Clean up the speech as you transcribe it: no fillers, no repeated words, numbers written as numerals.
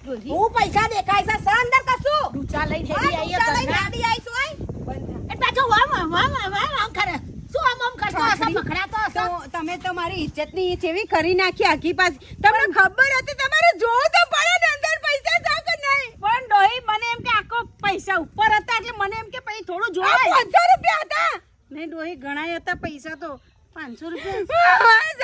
હું પૈસા દેખાય છે સર અંદર કશું ડૂચા લઈ ગાડી આઈ સોય એ પાછો વામ કરે શું આમ કરતો હશે મખડાતો હશે તમે તમારી ઇજ્જતની જેવી કરી નાખી આખી પાસ તમને ખબર હતી તમારે જોવું તો પડે ને અંદર પૈસા છે કે નહીં પણ ડોહી મને એમ કે આખો પૈસા ઉપર હતા એટલે મને એમ કે પછી થોડું જોવાય 500 રૂપિયા હતા નહીં ડોહી ઘણા હતા પૈસા તો 500 રૂપિયા